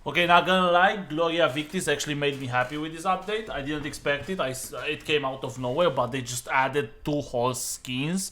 Okay, not gonna lie, Gloria Victis actually made me happy with this update. I didn't expect it. It came out of nowhere, but they just added 2 horse skins,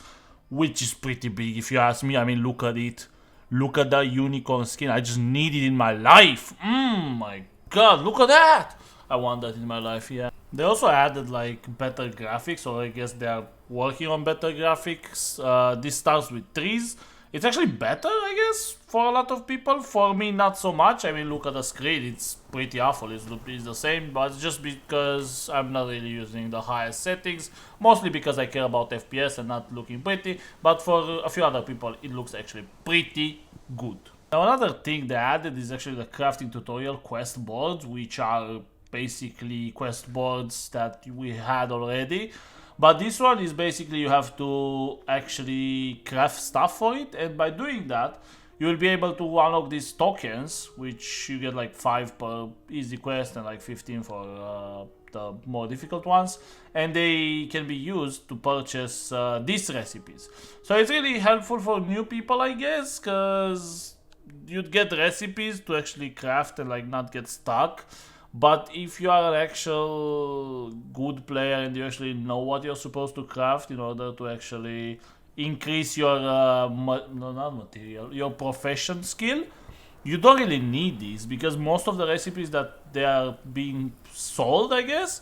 which is pretty big if you ask me. I mean, look at it. Look at that unicorn skin. I just need it in my life. My god, look at that. I want that in my life, yeah. They also added like better graphics, or I guess they are working on better graphics. This starts with trees. It's actually better, I guess, for a lot of people. For me, not so much. I mean, look at the screen. It's pretty awful. It's the same, but it's just because I'm not really using the highest settings. Mostly because I care about FPS and not looking pretty. But for a few other people, it looks actually pretty good. Now, another thing they added is actually the crafting tutorial quest boards, which are basically quest boards that we had already. But this one is basically you have to actually craft stuff for it, and by doing that you will be able to unlock these tokens, which you get like 5 per easy quest and like 15 for the more difficult ones, and they can be used to purchase these recipes. So it's really helpful for new people, I guess, because you'd get recipes to actually craft and like not get stuck. But if you are an actual good player and you actually know what you're supposed to craft in order to actually increase your your profession skill, you don't really need these, because most of the recipes that they are being sold, I guess,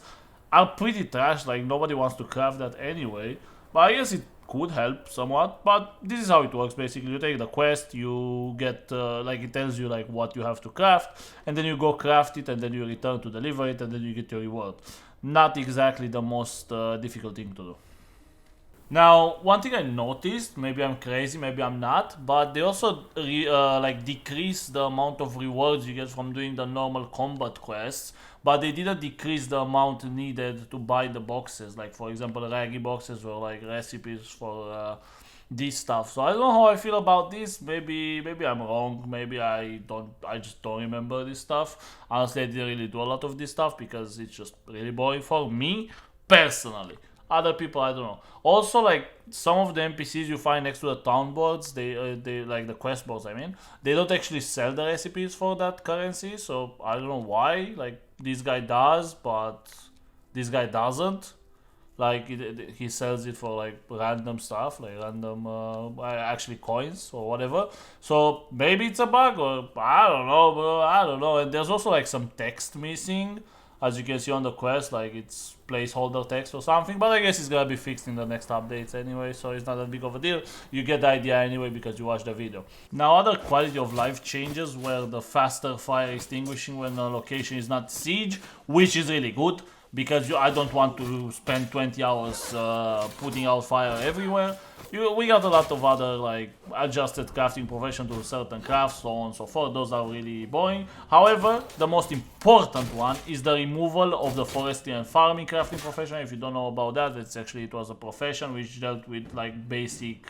are pretty trash. Like, nobody wants to craft that anyway. But I guess it could help somewhat. But this is how it works. Basically, you take the quest, you get like, it tells you like what you have to craft, and then you go craft it, and then you return to deliver it, and then you get your reward. Not exactly the most difficult thing to do. Now, one thing I noticed, maybe I'm crazy, maybe I'm not, but they also like decrease the amount of rewards you get from doing the normal combat quests, but they didn't decrease the amount needed to buy the boxes. Like, for example, raggy boxes were like recipes for this stuff. So I don't know how I feel about this. Maybe I'm wrong. Maybe I just don't remember this stuff. Honestly, I didn't really do a lot of this stuff because it's just really boring for me personally. Other people, I don't know. Also, like, some of the NPCs you find next to the town boards, they like the quest boards, I mean, they don't actually sell the recipes for that currency. So I don't know why. Like, this guy does, but this guy doesn't. Like, he sells it for like random stuff, like random actually coins or whatever. So maybe it's a bug, or I don't know, bro. I don't know. And there's also like some text missing, as you can see on the quest, like it's placeholder text or something, but I guess it's gonna be fixed in the next updates anyway, so it's not that big of a deal. You get the idea anyway because you watched the video. Now, other quality of life changes were the faster fire extinguishing when the location is not siege, which is really good, because I don't want to spend 20 hours putting out fire everywhere. We got a lot of other like adjusted crafting profession to certain crafts, so on and so forth. Those are really boring. However, the most important one is the removal of the forestry and farming crafting profession. If you don't know about that, it was a profession which dealt with like basic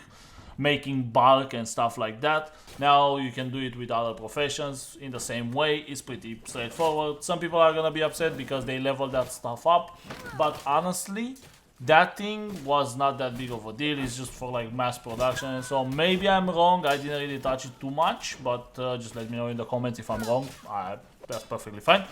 making bark and stuff like that. Now you can do it with other professions in the same way. It's pretty straightforward. Some people are gonna be upset because they level that stuff up, but honestly, that thing was not that big of a deal. It's just for like mass production, so maybe I'm wrong. I didn't really touch it too much, but just let me know in the comments if I'm wrong. That's perfectly fine.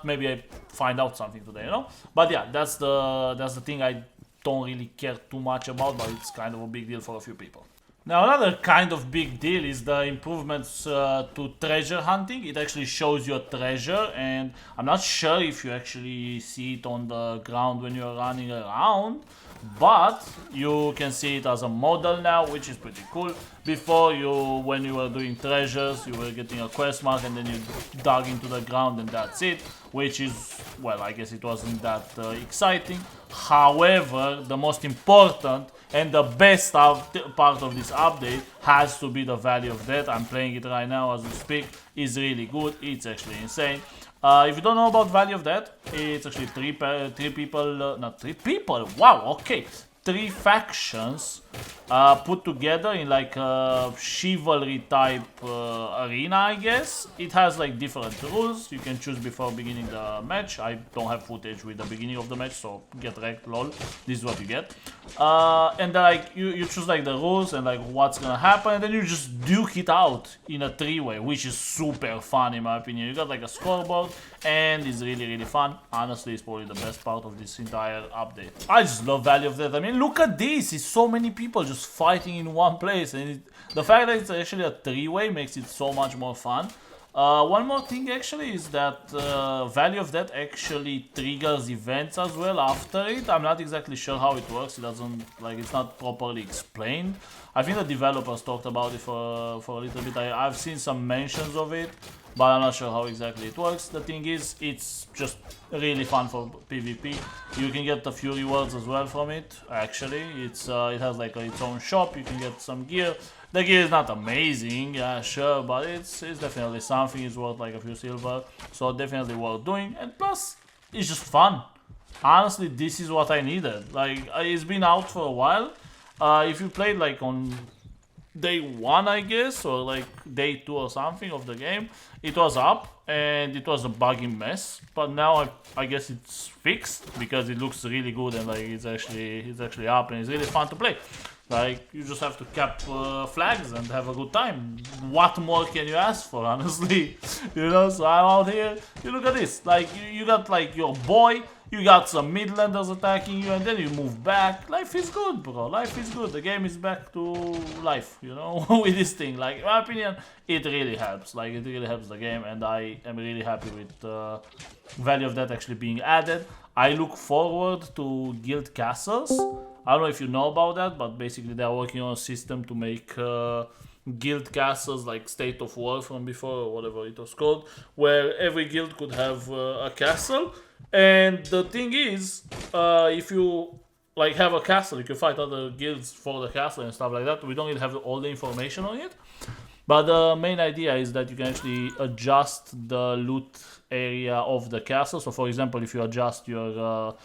Maybe I find out something today, you know. But yeah, that's the thing I don't really care too much about, but it's kind of a big deal for a few people. Now, another kind of big deal is the improvements to treasure hunting. It actually shows you a treasure, and I'm not sure if you actually see it on the ground when you're running around, but you can see it as a model now, which is pretty cool. Before, when you were doing treasures, you were getting a quest mark and then you dug into the ground and that's it, which is, well, I guess it wasn't that exciting. However, the most important and the best part of this update has to be the value of that. I'm playing it right now as we speak. It's really good. It's actually insane. If you don't know about value of that, it's actually three people, not 3 people, wow, okay, 3 factions put together in like a chivalry type arena, I guess. It has like different rules. You can choose before beginning the match. I don't have footage with the beginning of the match, so get wrecked, lol. This is what you get. And then, like you choose like the rules and like what's gonna happen, and then you just duke it out in a 3-way, which is super fun in my opinion. You got like a scoreboard, and it's really fun. Honestly, it's probably the best part of this entire update. I just love Value of Death. I mean, look at this. It's so many people just fighting in one place, and the fact that it's actually a 3-way makes it so much more fun. One more thing actually is that Value of Death actually triggers events as well after it. I'm not exactly sure how it works. It doesn't, like, it's not properly explained. I think the developers talked about it for a little bit. I've seen some mentions of it, but I'm not sure how exactly it works. The thing is, it's just really fun for PvP. You can get a few rewards as well from it. Actually, it has like its own shop. You can get some gear. The gear is not amazing, yeah, sure, but it's definitely something. It's worth like a few silver, so definitely worth doing. And plus, it's just fun. Honestly, this is what I needed. Like, it's been out for a while. If you played like on day 1, I guess, or like day 2 or something of the game, it was up and it was a buggy mess. But now I guess it's fixed because it looks really good and like it's actually up and it's really fun to play. Like, you just have to cap flags and have a good time. What more can you ask for, honestly? You know, so I'm out here. You look at this. Like, you got like your boy, you got some Midlanders attacking you, and then you move back. Life is good, bro. Life is good. The game is back to life, you know, with this thing. Like, in my opinion, it really helps. Like, it really helps the game, and I am really happy with Value of Death actually being added. I look forward to guild castles. I don't know if you know about that, but basically they're working on a system to make guild castles like State of War from before, or whatever it was called, where every guild could have a castle. And the thing is, if you like have a castle, you can fight other guilds for the castle and stuff like that. We don't really have all the information on it. But the main idea is that you can actually adjust the loot area of the castle. So for example, if you adjust your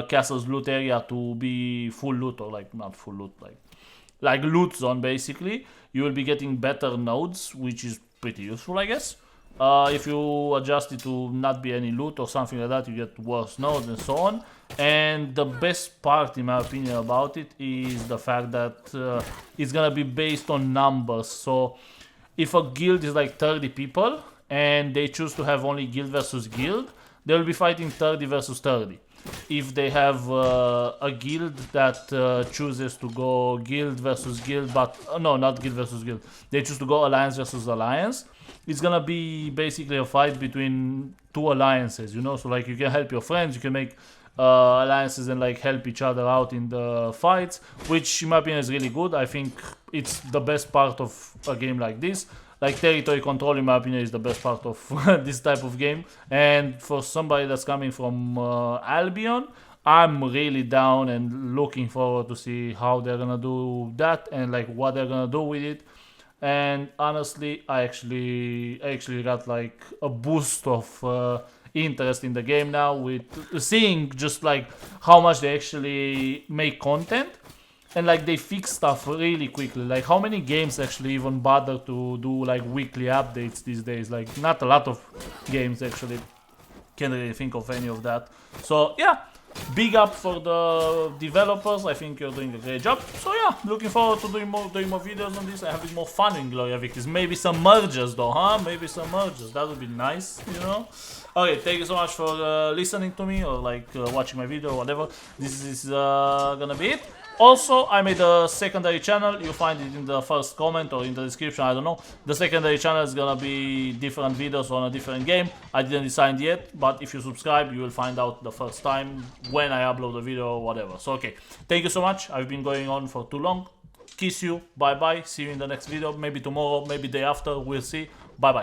castle's loot area to be full loot, or like not full loot, like loot zone basically, you will be getting better nodes, which is pretty useful, I guess. If you adjust it to not be any loot or something like that, you get worse nodes and so on. And the best part, in my opinion, about it is the fact that it's gonna be based on numbers. So if a guild is like 30 people and they choose to have only guild versus guild, they will be fighting 30 versus 30. If they have a guild that chooses to go guild versus guild, but no, not guild versus guild, they choose to go alliance versus alliance, it's gonna be basically a fight between two alliances, you know. So like, you can help your friends, you can make alliances and like help each other out in the fights, which in my opinion is really good. I think it's the best part of a game like this. Like, territory control, in my opinion, is the best part of this type of game. And for somebody that's coming from Albion, I'm really down and looking forward to see how they're gonna do that and like what they're gonna do with it. And honestly, I actually got like a boost of interest in the game now, with seeing just like how much they actually make content. And like, they fix stuff really quickly. Like, how many games actually even bother to do like weekly updates these days? Like, not a lot of games actually. Can't really think of any of that. So yeah, big up for the developers. I think you're doing a great job. So yeah, looking forward to doing more videos on this and having more fun in Gloria Victis. Maybe some mergers though, huh? Maybe some mergers. That would be nice, you know? Okay, thank you so much for listening to me, or like watching my video or whatever. This is gonna be it. Also, I made a secondary channel. You'll find it in the first comment or in the description, I don't know. The secondary channel is gonna be different videos on a different game. I didn't decide yet, but if you subscribe, you will find out the first time when I upload a video or whatever. So okay, thank you so much. I've been going on for too long. Kiss you, bye bye, see you in the next video, maybe tomorrow, maybe day after, we'll see. Bye bye.